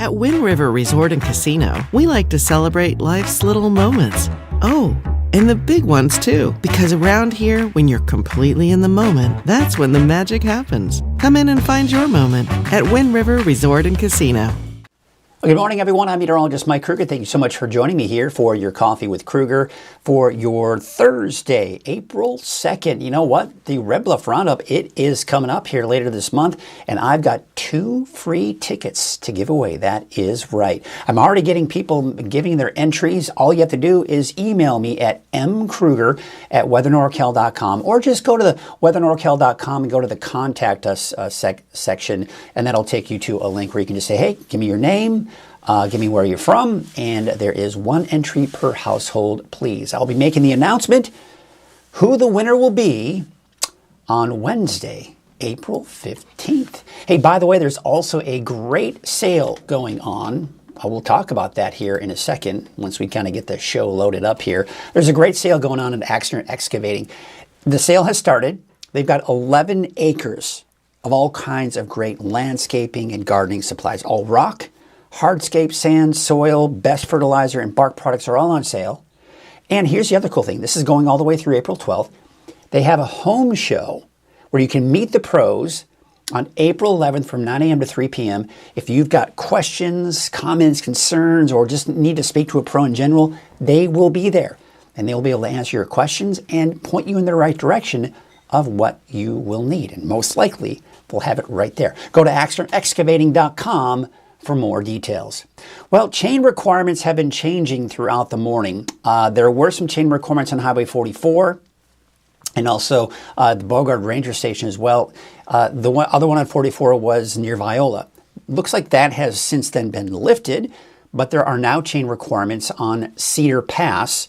At Wind River Resort and Casino, we like to celebrate life's little moments. Oh, and the big ones too, because around here, when you're completely in the moment, that's when the magic happens. Come in and find your moment at Wind River Resort and Casino. Well, good morning, everyone. I'm meteorologist Mike Krueger. Thank you so much for joining me here for your Coffee with Krueger for your Thursday, April 2nd. You know what? The Red Bluff Roundup, it is coming up here later this month, and I've got 2 free tickets to give away. That is right. I'm already getting people giving their entries. All you have to do is email me at mkrueger@weathernorcal.com, or just go to the weathernorcal.com and go to the Contact Us section, and that'll take you to a link where you can just say, hey, give me your name, give me where you're from, and there is 1 entry per household, please. I'll be making the announcement who the winner will be on Wednesday, April 15th. Hey, by the way, there's also a great sale going on. I will talk about that here in a second once we kind of get the show loaded up here. There's a great sale going on at Axner Excavating. The sale has started. They've got 11 acres of all kinds of great landscaping and gardening supplies, all rock, hardscape, sand, soil, best fertilizer, and bark products are all on sale. And here's the other cool thing. This is going all the way through April 12th. They have a home show where you can meet the pros on April 11th from 9 a.m. to 3 p.m. If you've got questions, comments, concerns, or just need to speak to a pro in general, they will be there. And they'll be able to answer your questions and point you in the right direction of what you will need. And most likely, they'll have it right there. Go to axnerexcavating.com for more details. Well, chain requirements have been changing throughout the morning. There were some chain requirements on Highway 44 and also the Bogard Ranger Station as well. The other one on 44 was near Viola. Looks like that has since then been lifted, but there are now chain requirements on Cedar Pass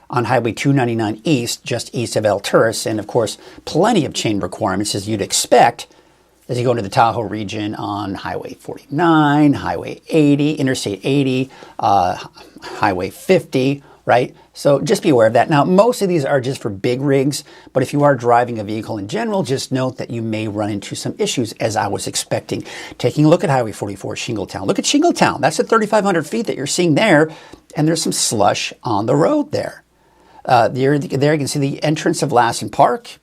on Highway 299 East, just east of Alturas, and of course, plenty of chain requirements as you'd expect as you go into the Tahoe region on Highway 49, Highway 80, Interstate 80, Highway 50, right? So just be aware of that. Now, most of these are just for big rigs, but if you are driving a vehicle in general, just note that you may run into some issues, as I was expecting. Taking a look at Highway 44, Shingletown. Look at Shingletown. That's the 3,500 feet that you're seeing there, and there's some slush on the road there. There you can see the entrance of Lassen Park.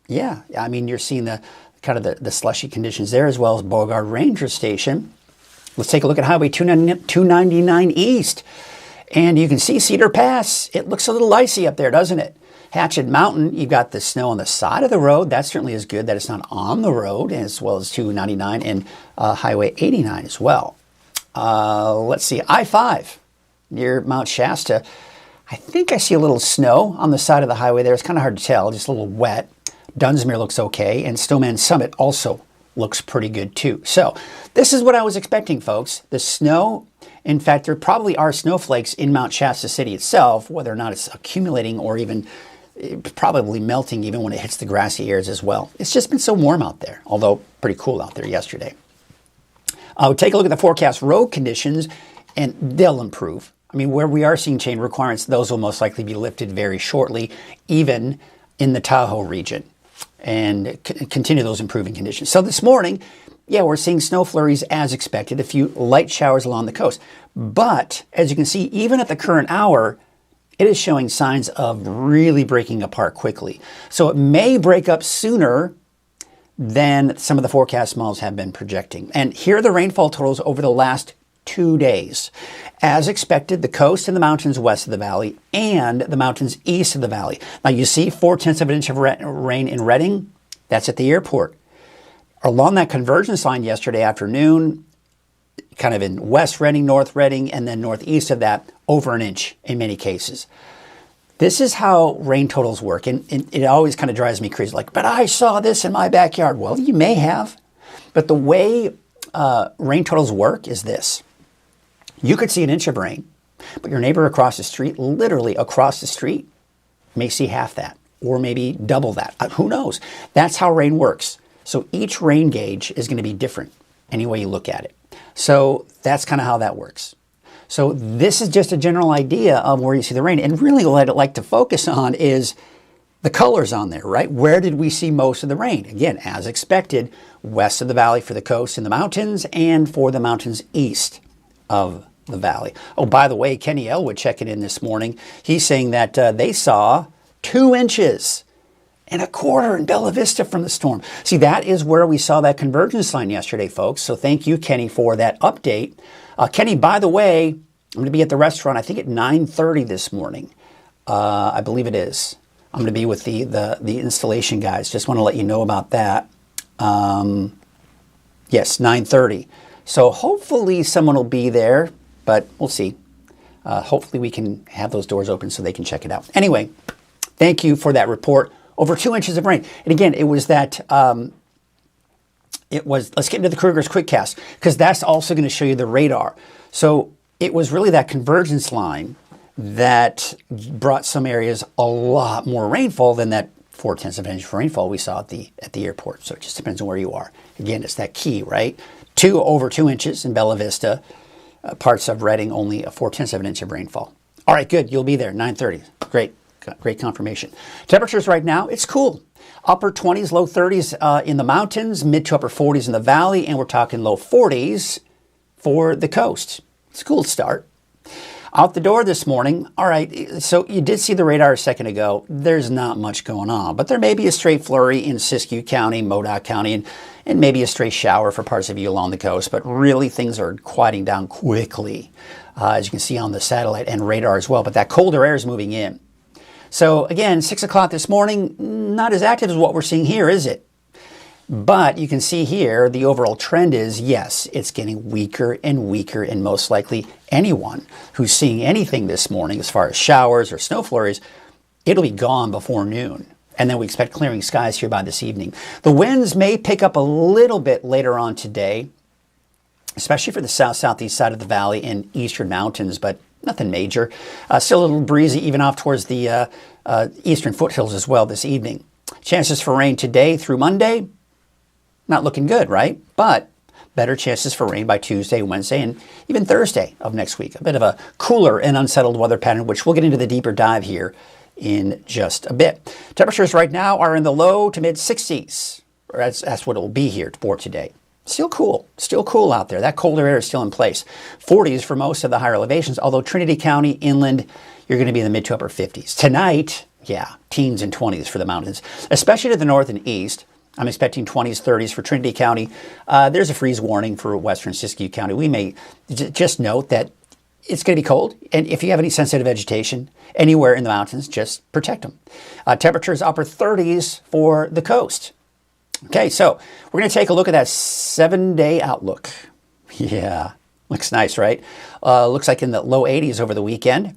Yeah, I mean, you're seeing the kind of the slushy conditions there, as well as Bogard Ranger Station. Let's take a look at Highway 299 East. And you can see Cedar Pass. It looks a little icy up there, doesn't it? Hatchet Mountain, you've got the snow on the side of the road. That certainly is good that it's not on the road, as well as 299 and Highway 89 as well. Let's see, I-5 near Mount Shasta. I think I see a little snow on the side of the highway there. It's kind of hard to tell, just a little wet. Dunsmuir looks okay, and Snowman Summit also looks pretty good too. So this is what I was expecting, folks. The snow, in fact, there probably are snowflakes in Mount Shasta City itself, whether or not it's accumulating or even probably melting even when it hits the grassy areas as well. It's just been so warm out there, although pretty cool out there yesterday. We'll take a look at the forecast road conditions, and they'll improve. I mean, where we are seeing chain requirements, those will most likely be lifted very shortly, even in the Tahoe region, and continue those improving conditions. So this morning, yeah, we're seeing snow flurries as expected, a few light showers along the coast. But as you can see, even at the current hour, it is showing signs of really breaking apart quickly. So it may break up sooner than some of the forecast models have been projecting. And here are the rainfall totals over the last 2 days. As expected, the coast and the mountains west of the valley and the mountains east of the valley. Now you see 0.4 of an inch of rain in Redding. That's at the airport. Along that convergence line yesterday afternoon, kind of in West Redding, North Redding, and then northeast of that, over an inch in many cases. This is how rain totals work, and it always kind of drives me crazy. Like, but I saw this in my backyard. Well, you may have, but the way rain totals work is this. You could see an inch of rain, but your neighbor across the street, literally across the street, may see half that, or maybe double that. Who knows? That's how rain works. So each rain gauge is going to be different any way you look at it. So that's kind of how that works. So this is just a general idea of where you see the rain. And really what I'd like to focus on is the colors on there, right? Where did we see most of the rain? Again, as expected, west of the valley for the coast and the mountains, and for the mountains east of the valley. Oh, by the way, Kenny Elwood checking in this morning. He's saying that they saw 2 inches and a quarter in Bella Vista from the storm. See, that is where we saw that convergence line yesterday, folks. So thank you, Kenny, for that update. Kenny, by the way, I'm going to be at the restaurant, I think at 9:30 this morning. I believe it is. I'm going to be with the installation guys. Just want to let you know about that. Yes, 9:30. So hopefully someone will be there, but we'll see. Hopefully we can have those doors open so they can check it out. Anyway, thank you for that report. Over 2 inches of rain. And again, it was that, let's get into the Krueger's Quickcast, because that's also going to show you the radar. So it was really that convergence line that brought some areas a lot more rainfall than that 0.4 of an inch of rainfall we saw at the airport. So it just depends on where you are. Again, it's that key, right? Over 2 inches in Bella Vista. Parts of Redding, only a 0.4 of an inch of rainfall. All right, good. You'll be there, 9:30. Great confirmation. Temperatures right now, it's cool. Upper 20s, low 30s in the mountains, mid to upper 40s in the valley, and we're talking low 40s for the coast. It's a cool start. Out the door this morning, all right, so you did see the radar a second ago. There's not much going on, but there may be a stray flurry in Siskiyou County, Modoc County, and maybe a stray shower for parts of you along the coast, but really things are quieting down quickly, as you can see on the satellite and radar as well, but that colder air is moving in. So again, 6 o'clock this morning, not as active as what we're seeing here, is it? But you can see here, the overall trend is, yes, it's getting weaker and weaker, and most likely anyone who's seeing anything this morning as far as showers or snow flurries, it'll be gone before noon. And then we expect clearing skies here by this evening. The winds may pick up a little bit later on today, especially for the south-southeast side of the valley and eastern mountains, but nothing major. Still a little breezy even off towards the eastern foothills as well this evening. Chances for rain today through Monday, not looking good, right? But better chances for rain by Tuesday, Wednesday, and even Thursday of next week. A bit of a cooler and unsettled weather pattern, which we'll get into the deeper dive here in just a bit. Temperatures right now are in the low to mid 60s. Or that's what it will be here for today. Still cool out there. That colder air is still in place. 40s for most of the higher elevations, although Trinity County, inland, you're going to be in the mid to upper 50s. Tonight, yeah, teens and 20s for the mountains, especially to the north and east. I'm expecting 20s, 30s for Trinity County. There's a freeze warning for western Siskiyou County. We may just note that it's going to be cold, and if you have any sensitive vegetation anywhere in the mountains, just protect them. Temperatures upper 30s for the coast. Okay, so we're going to take a look at that 7-day outlook. Yeah, looks nice, right? Looks like in the low 80s over the weekend.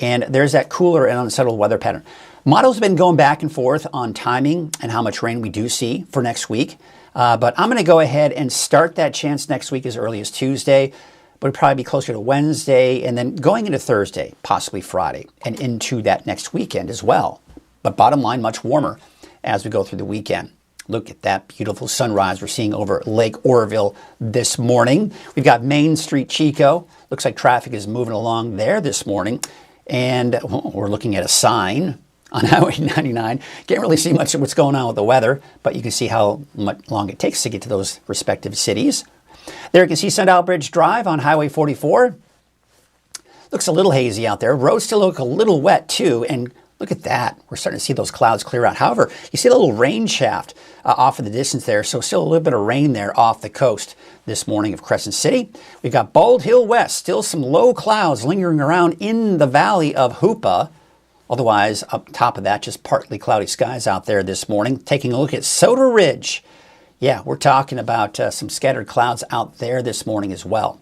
And there's that cooler and unsettled weather pattern. Models have been going back and forth on timing and how much rain we do see for next week. But I'm going to go ahead and start that chance next week as early as Tuesday. But it'll probably be closer to Wednesday and then going into Thursday, possibly Friday, and into that next weekend as well. But bottom line, much warmer as we go through the weekend. Look at that beautiful sunrise we're seeing over Lake Oroville this morning. We've got Main Street, Chico. Looks like traffic is moving along there this morning. And we're looking at a sign on Highway 99. Can't really see much of what's going on with the weather, but you can see how long it takes to get to those respective cities. There you can see Sundial Bridge Drive on Highway 44. Looks a little hazy out there. Roads still look a little wet too, and look at that. We're starting to see those clouds clear out. However, you see the little rain shaft off in the distance there, so still a little bit of rain there off the coast this morning of Crescent City. We've got Bald Hill West, still some low clouds lingering around in the valley of Hoopa. Otherwise, up top of that, just partly cloudy skies out there this morning. Taking a look at Soda Ridge. Yeah, we're talking about some scattered clouds out there this morning as well.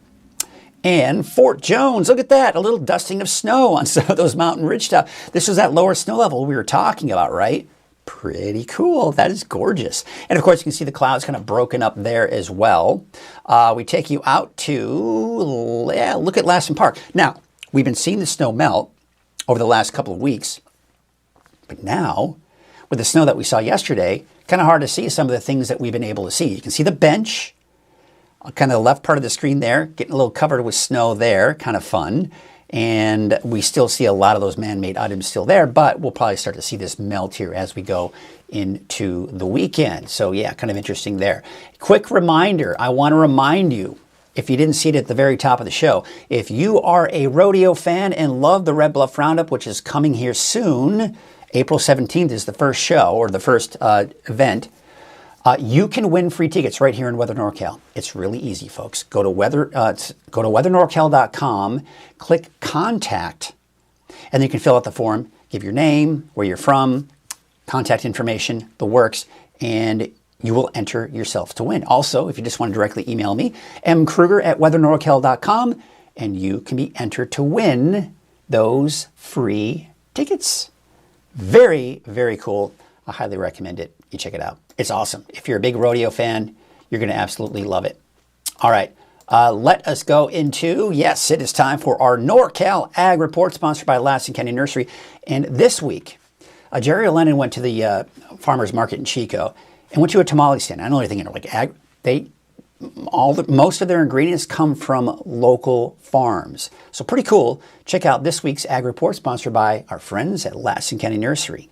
And Fort Jones, look at that, a little dusting of snow on some of those mountain ridge stuff. This was that lower snow level we were talking about, right? Pretty cool. That is gorgeous. And of course, you can see the clouds kind of broken up there as well. We take you out to, look at Lassen Park. Now, we've been seeing the snow melt over the last couple of weeks, but now, with the snow that we saw yesterday, kind of hard to see some of the things that we've been able to see. You can see the bench, kind of the left part of the screen there, getting a little covered with snow there, kind of fun. And we still see a lot of those man-made items still there, but we'll probably start to see this melt here as we go into the weekend. So yeah, kind of interesting there. Quick reminder, I want to remind you, if you didn't see it at the very top of the show. If you are a rodeo fan and love the Red Bluff Roundup, which is coming here soon, April 17th is the first show, or the first event, you can win free tickets right here in Weather NorCal. It's really easy, folks. Go to weathernorcal.com, click Contact, and then you can fill out the form, give your name, where you're from, contact information, the works, and you will enter yourself to win. Also, if you just want to directly email me, mkrueger@weathernorcal.com, and you can be entered to win those free tickets. Very, very cool. I highly recommend it. You check it out. It's awesome. If you're a big rodeo fan, you're going to absolutely love it. All right. Let us go into, yes, it is time for our NorCal Ag Report, sponsored by Lassen County Nursery. And this week, Jerry O'Lennon went to the farmer's market in Chico and went to a tamale stand. I know you're thinking, like, most of their ingredients come from local farms. So pretty cool. Check out this week's Ag Report, sponsored by our friends at Lassen County Nursery.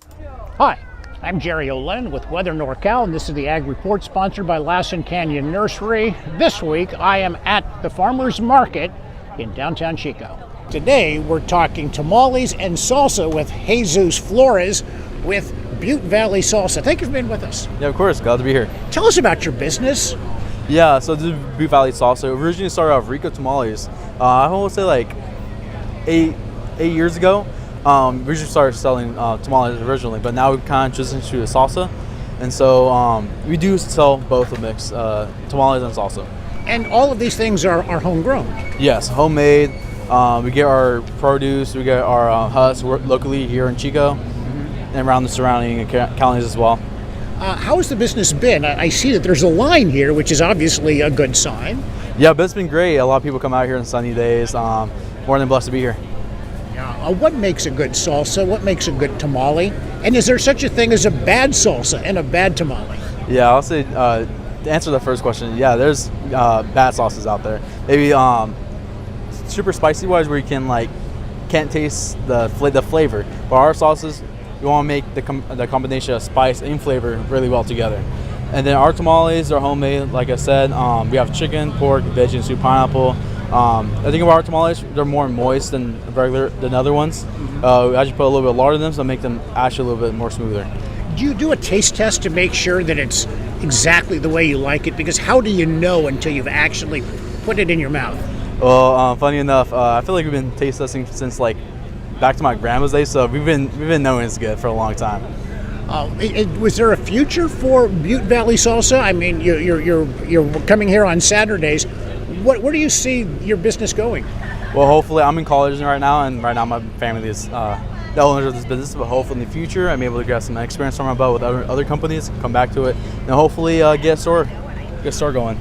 Hi, I'm Jerry O'Lennon with Weather NorCal, and this is the Ag Report sponsored by Lassen Canyon Nursery. This week, I am at the farmer's market in downtown Chico. Today, we're talking tamales and salsa with Jesus Flores with Butte Valley Salsa. Thank you for being with us. Yeah, of course. Glad to be here. Tell us about your business. Yeah, so this is Butte Valley Salsa. Originally started off Rico Tamales. I want to say like eight years ago. We just started selling tamales originally, but now we've kind of transitioned to a salsa. And so we do sell both a mix, tamales and salsa. And all of these things are homegrown. Yes, homemade. We get our produce, we get our husks locally here in Chico and around the surrounding counties as well. How has the business been? I see that there's a line here, which is obviously a good sign. Yeah, but it's been great. A lot of people come out here on sunny days. More than blessed to be here. What makes a good salsa? What makes a good tamale? And is there such a thing as a bad salsa and a bad tamale? Yeah, I'll say to answer the first question, yeah, there's bad sauces out there. Maybe super spicy wise, where you can't taste the flavor. But our sauces, we want to make the combination of spice and flavor really well together. And then our tamales are homemade, like I said. We have chicken, pork, veg, and sweet pineapple. I think about our tamales, they're more moist than other ones. I just put a little bit of lard in them, so make them actually a little bit more smoother. Do you do a taste test to make sure that it's exactly the way you like it? Because how do you know until you've actually put it in your mouth? Well, funny enough, I feel like we've been taste testing since back to my grandma's days, so we've been knowing it's good for a long time. Was there a future for Butte Valley Salsa? I mean, you're coming here on Saturdays. Where do you see your business going? Well, hopefully, I'm in college right now, and right now my family is the owners of this business. But hopefully, in the future, I'm able to get some experience from my belt with other companies, come back to it, and hopefully get a store going.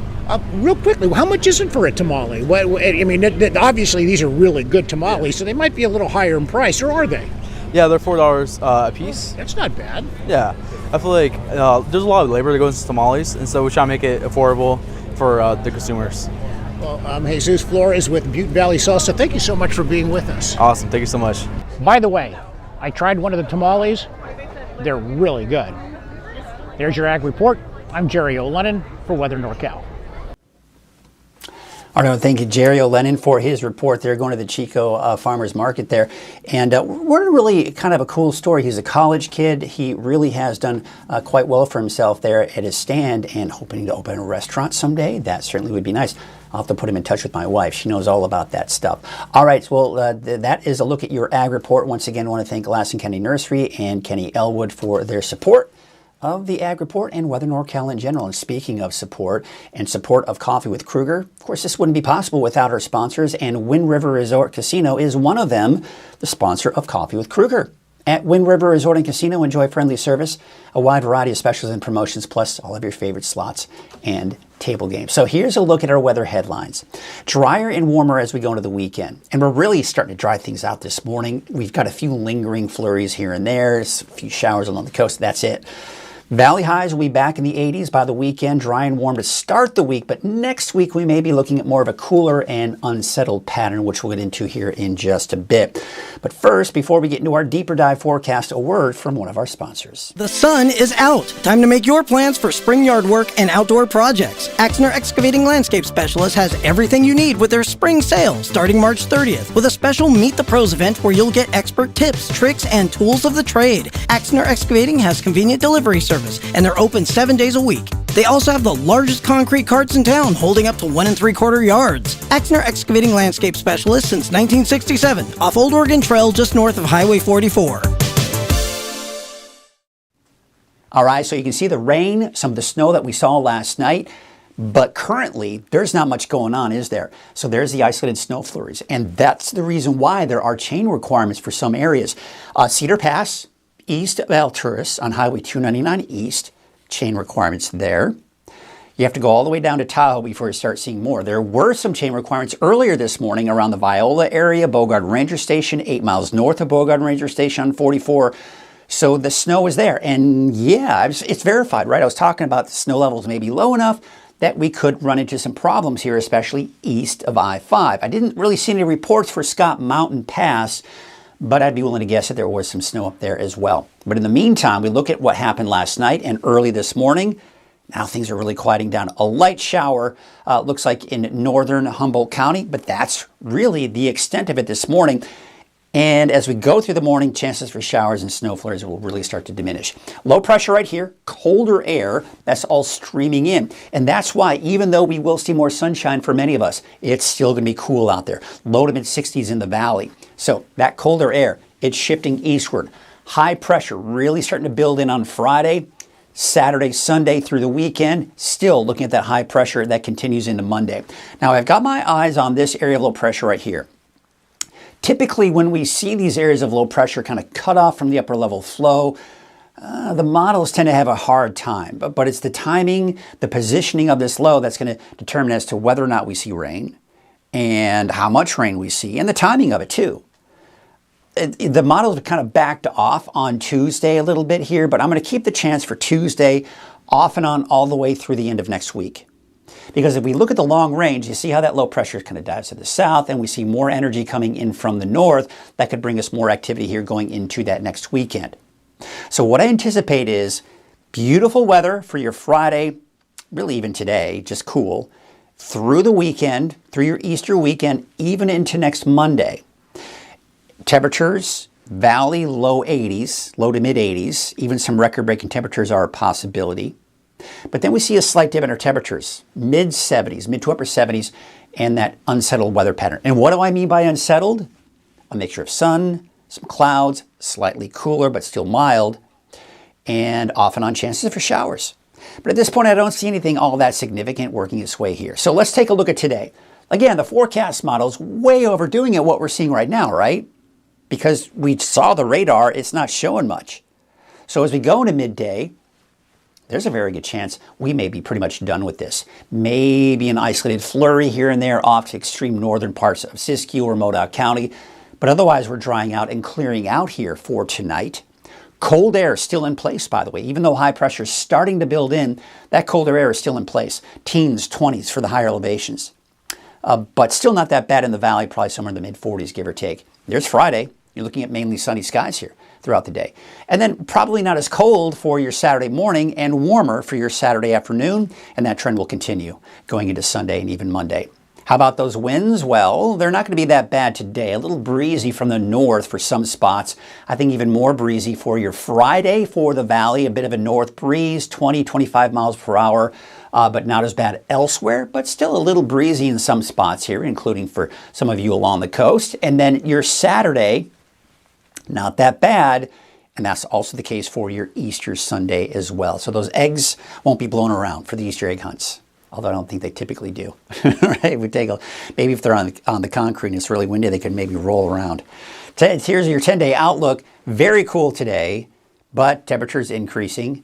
Real quickly, how much is it for a tamale? Obviously these are really good tamales, so they might be a little higher in price, or are they? Yeah, they're $4 a piece. That's not bad. Yeah, I feel like there's a lot of labor that goes into tamales, and so we try to make it affordable for the consumers. Well, I'm Jesus Flores with Butte Valley Salsa. Thank you so much for being with us. Awesome, thank you so much. By the way, I tried one of the tamales. They're really good. There's your Ag Report. I'm Jerry O'Lennon for Weather NorCal. I want to thank Jerry O'Lennon for his report there, going to the Chico Farmers Market there. And we're really kind of a cool story. He's a college kid. He really has done quite well for himself there at his stand, and hoping to open a restaurant someday. That certainly would be nice. I'll have to put him in touch with my wife. She knows all about that stuff. All right, well, that is a look at your Ag Report. Once again, I want to thank Lassen County Nursery and Kenny Elwood for their support of the Ag Report and Weather NorCal in general. And speaking of support and support of Coffee with Krueger, of course, this wouldn't be possible without our sponsors, and Wind River Resort Casino is one of them, the sponsor of Coffee with Krueger. At Wind River Resort and Casino, enjoy friendly service, a wide variety of specials and promotions, plus all of your favorite slots and table games. So here's a look at our weather headlines. Drier and warmer as we go into the weekend. And we're really starting to dry things out this morning. We've got a few lingering flurries here and there, a few showers along the coast. That's it. Valley highs will be back in the 80s by the weekend, dry and warm to start the week, but next week we may be looking at more of a cooler and unsettled pattern, which we'll get into here in just a bit. But first, before we get into our deeper dive forecast, a word from one of our sponsors. The sun is out. Time to make your plans for spring yard work and outdoor projects. Axner Excavating Landscape Specialist has everything you need with their spring sale starting March 30th with a special Meet the Pros event where you'll get expert tips, tricks, and tools of the trade. Axner Excavating has convenient delivery service, and they're open 7 days a week. They also have the largest concrete carts in town, holding up to 1 3/4 yards. Axner Excavating Landscape Specialist since 1967, off Old Oregon Trail just north of Highway 44. All right, so you can see the rain, some of the snow that we saw last night, but currently there's not much going on, is there? So there's the isolated snow flurries, and that's the reason why there are chain requirements for some areas. Cedar Pass, east of Alturas on Highway 299 East, chain requirements there. You have to go all the way down to Tahoe before you start seeing more. There were some chain requirements earlier this morning around the Viola area, Bogard Ranger Station, 8 miles north of Bogard Ranger Station on 44. So the snow is there. And yeah, it's verified, right? I was talking about the snow levels may be low enough that we could run into some problems here, especially east of I-5. I didn't really see any reports for Scott Mountain Pass, but I'd be willing to guess that there was some snow up there as well. But in the meantime, we look at what happened last night and early this morning. Now things are really quieting down. A light shower looks like in northern Humboldt County, but that's really the extent of it this morning. And as we go through the morning, chances for showers and snow flurries will really start to diminish. Low pressure right here, colder air, that's all streaming in. And that's why, even though we will see more sunshine for many of us, it's still going to be cool out there. Low to mid 60s in the valley. So that colder air, it's shifting eastward. High pressure really starting to build in on Friday, Saturday, Sunday through the weekend. Still looking at that high pressure that continues into Monday. Now I've got my eyes on this area of low pressure right here. Typically, when we see these areas of low pressure kind of cut off from the upper level flow, the models tend to have a hard time. But it's the timing, the positioning of this low that's going to determine as to whether or not we see rain and how much rain we see and the timing of it too. The models have kind of backed off on Tuesday a little bit here, but I'm going to keep the chance for Tuesday off and on all the way through the end of next week. Because if we look at the long range, you see how that low pressure kind of dives to the south, and we see more energy coming in from the north. That could bring us more activity here going into that next weekend. So what I anticipate is beautiful weather for your Friday, really even today, just cool, through the weekend, through your Easter weekend, even into next Monday. Temperatures, valley, low 80s, low to mid 80s, even some record-breaking temperatures are a possibility. But then we see a slight dip in our temperatures, mid 70s, mid to upper 70s, and that unsettled weather pattern. And what do I mean by unsettled? A mixture of sun, some clouds, slightly cooler but still mild, and off and on chances for showers. But at this point, I don't see anything all that significant working its way here. So let's take a look at today. Again, the forecast model's way overdoing it what we're seeing right now, right? Because we saw the radar, it's not showing much. So as we go into midday, there's a very good chance we may be pretty much done with this. Maybe an isolated flurry here and there off to extreme northern parts of Siskiyou or Modoc County. But otherwise, we're drying out and clearing out here for tonight. Cold air is still in place, by the way. Even though high pressure is starting to build in, that colder air is still in place. Teens, 20s for the higher elevations. But still not that bad in the valley, probably somewhere in the mid-40s, give or take. There's Friday. You're looking at mainly sunny skies here throughout the day. And then probably not as cold for your Saturday morning and warmer for your Saturday afternoon. And that trend will continue going into Sunday and even Monday. How about those winds? Well, they're not going to be that bad today. A little breezy from the north for some spots. I think even more breezy for your Friday for the valley. A bit of a north breeze, 20, 25 miles per hour. But not as bad elsewhere, but still a little breezy in some spots here, including for some of you along the coast. And then your Saturday, not that bad, and that's also the case for your Easter Sunday as well. So those eggs won't be blown around for the Easter egg hunts, although I don't think they typically do. Right? We take maybe if they're on the concrete and it's really windy, they could maybe roll around. Here's your 10-day outlook. Very cool today, but temperatures increasing.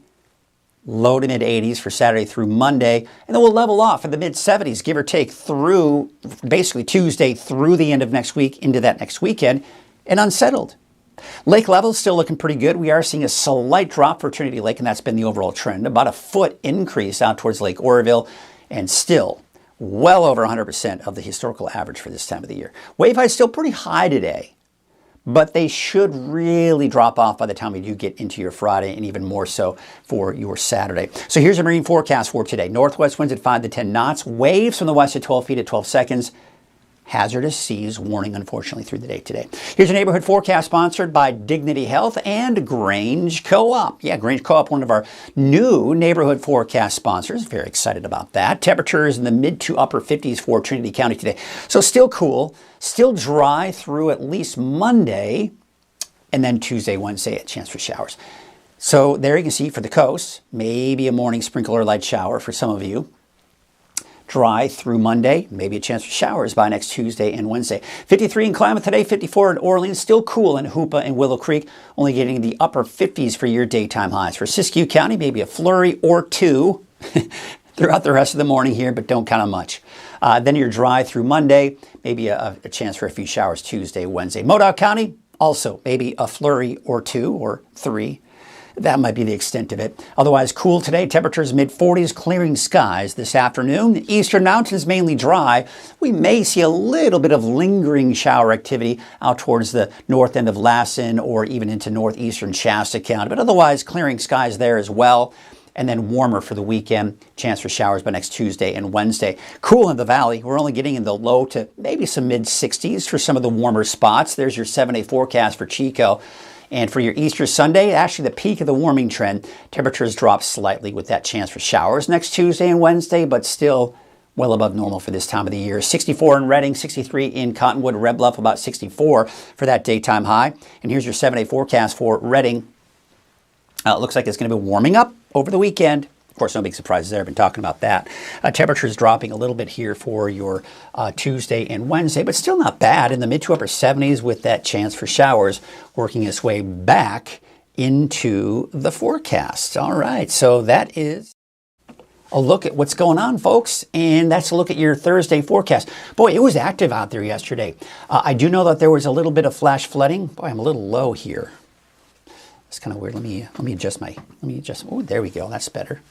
Low to mid 80s for Saturday through Monday, and then we'll level off in the mid 70s, give or take, through basically Tuesday through the end of next week into that next weekend, and unsettled. Lake level still looking pretty good. We are seeing a slight drop for Trinity Lake, and that's been the overall trend. About a foot increase out towards Lake Oroville, and still well over 100% of the historical average for this time of the year. Wave height still pretty high today, but they should really drop off by the time we do get into your Friday, and even more so for your Saturday. So here's a marine forecast for today. Northwest winds at 5 to 10 knots, waves from the west at 12 feet at 12 seconds. Hazardous seas warning, unfortunately, through the day today. Here's a neighborhood forecast sponsored by Dignity Health and Grange Co-op. Yeah, Grange Co-op, one of our new neighborhood forecast sponsors. Very excited about that. Temperatures in the mid to upper 50s for Trinity County today. So still cool, still dry through at least Monday, and then Tuesday, Wednesday, a chance for showers. So there you can see for the coast, maybe a morning sprinkle or light shower for some of you. Dry through Monday, maybe a chance for showers by next Tuesday and Wednesday. 53 in Klamath today, 54 in Orleans, still cool in Hoopa and Willow Creek, only getting the upper 50s for your daytime highs. For Siskiyou County, maybe a flurry or two throughout the rest of the morning here, but don't count on much. Then you're dry through Monday, maybe a chance for a few showers Tuesday, Wednesday. Modoc County, also maybe a flurry or two or three. That might be the extent of it. Otherwise, cool today. Temperatures mid-40s, clearing skies this afternoon. The eastern mountains mainly dry. We may see a little bit of lingering shower activity out towards the north end of Lassen or even into northeastern Shasta County. But otherwise, clearing skies there as well. And then warmer for the weekend. Chance for showers by next Tuesday and Wednesday. Cool in the valley. We're only getting in the low to maybe some mid-60s for some of the warmer spots. There's your 7-day forecast for Chico. And for your Easter Sunday, actually the peak of the warming trend, temperatures drop slightly with that chance for showers next Tuesday and Wednesday, but still well above normal for this time of the year. 64 in Redding, 63 in Cottonwood, Red Bluff, about 64 for that daytime high. And here's your 7-day forecast for Redding. It looks like it's going to be warming up over the weekend. Of course, no big surprises there. I've been talking about that. Temperatures dropping a little bit here for your Tuesday and Wednesday, but still not bad in the mid to upper 70s with that chance for showers working its way back into the forecast. All right, so that is a look at what's going on, folks, and that's a look at your Thursday forecast. Boy, it was active out there yesterday. I do know that there was a little bit of flash flooding. Boy, I'm a little low here. It's kind of weird. Let me adjust. Oh, there we go. That's better.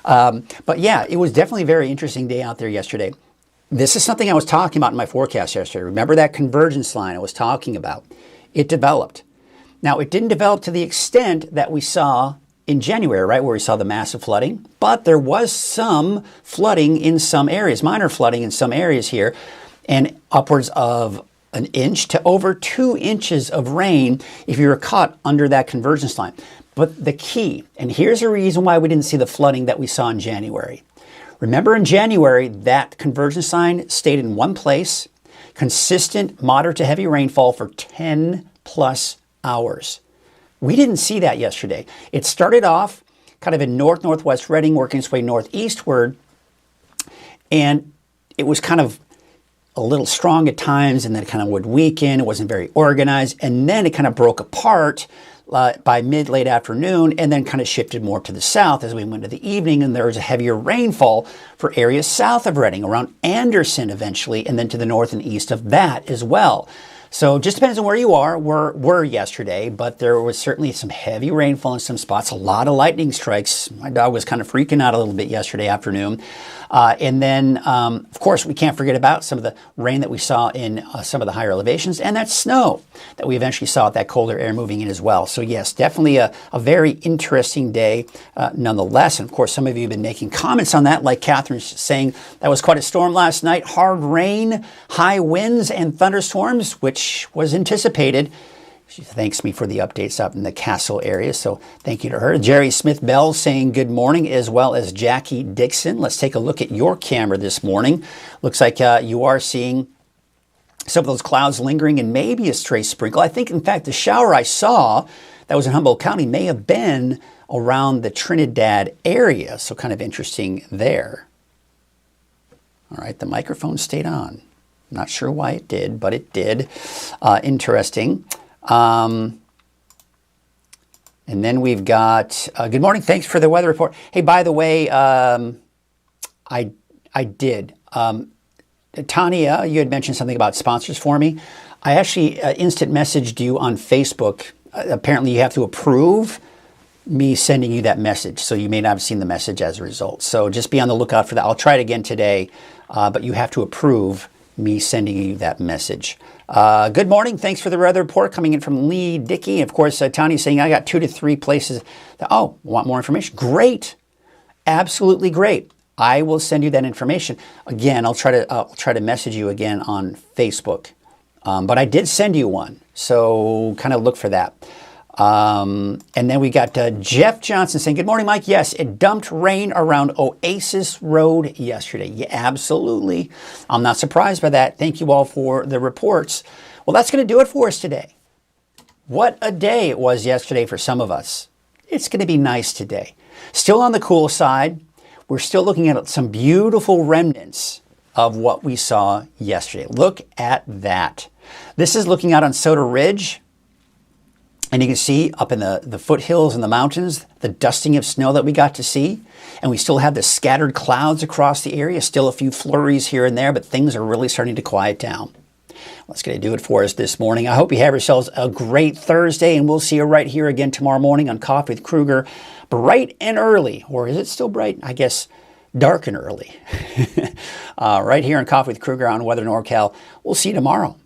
But yeah, it was definitely a very interesting day out there yesterday. This is something I was talking about in my forecast yesterday. Remember that convergence line I was talking about? It developed. Now, it didn't develop to the extent that we saw in January, right, where we saw the massive flooding. But there was some flooding in some areas, minor flooding in some areas here, and upwards of an inch to over 2 inches of rain if you were caught under that convergence line. But the key, and here's a reason why we didn't see the flooding that we saw in January. Remember in January, that convergence line stayed in one place, consistent moderate to heavy rainfall for 10 plus hours. We didn't see that yesterday. It started off kind of in northwest Redding, working its way northeastward, and it was kind of a little strong at times, and then it kind of would weaken. It wasn't very organized, and then it kind of broke apart by late afternoon, and then kind of shifted more to the south as we went to the evening, and there was a heavier rainfall for areas south of Redding, around Anderson eventually, and then to the north and east of that as well. So it just depends on where you are. Were yesterday, but there was certainly some heavy rainfall in some spots, a lot of lightning strikes. My dog was kind of freaking out a little bit yesterday afternoon. And then, of course, we can't forget about some of the rain that we saw in some of the higher elevations, and that snow that we eventually saw with that colder air moving in as well. So yes, definitely a very interesting day nonetheless. And of course, some of you have been making comments on that, like Catherine's saying that was quite a storm last night. Hard rain, high winds, and thunderstorms, which was anticipated. She thanks me for the updates up in the Castle area, so thank you to her. Jerry Smith-Bell saying good morning, as well as Jackie Dixon. Let's take a look at your camera this morning. Looks like you are seeing some of those clouds lingering and maybe a stray sprinkle. I think, in fact, the shower I saw that was in Humboldt County may have been around the Trinidad area, so kind of interesting there. All right, the microphone stayed on. Not sure why it did, but it did. Interesting. And then we've got, good morning, thanks for the weather report. Hey, by the way, I did. Tanya, you had mentioned something about sponsors for me. I actually instant messaged you on Facebook. Apparently you have to approve me sending you that message. So you may not have seen the message as a result. So just be on the lookout for that. I'll try it again today, but you have to approve me sending you that message. Good morning. Thanks for the weather report coming in from Lee Dickey. Of course, Tanya's saying I got 2 to 3 places. Want more information? Great. Absolutely great. I will send you that information. Again, I'll try to message you again on Facebook. But I did send you one, so kind of look for that. And then we got Jeff Johnson saying, good morning, Mike. Yes, it dumped rain around Oasis Road yesterday. Yeah, absolutely. I'm not surprised by that. Thank you all for the reports. Well, that's going to do it for us today. What a day it was yesterday for some of us. It's going to be nice today. Still on the cool side. We're still looking at some beautiful remnants of what we saw yesterday. Look at that. This is looking out on Soda Ridge. And you can see up in the foothills and the mountains, the dusting of snow that we got to see. And we still have the scattered clouds across the area. Still a few flurries here and there, but things are really starting to quiet down. That's going to do it for us this morning. I hope you have yourselves a great Thursday, and we'll see you right here again tomorrow morning on Coffee with Krueger, bright and early. Or is it still bright? I guess dark and early. Right here on Coffee with Krueger on Weather NorCal. We'll see you tomorrow.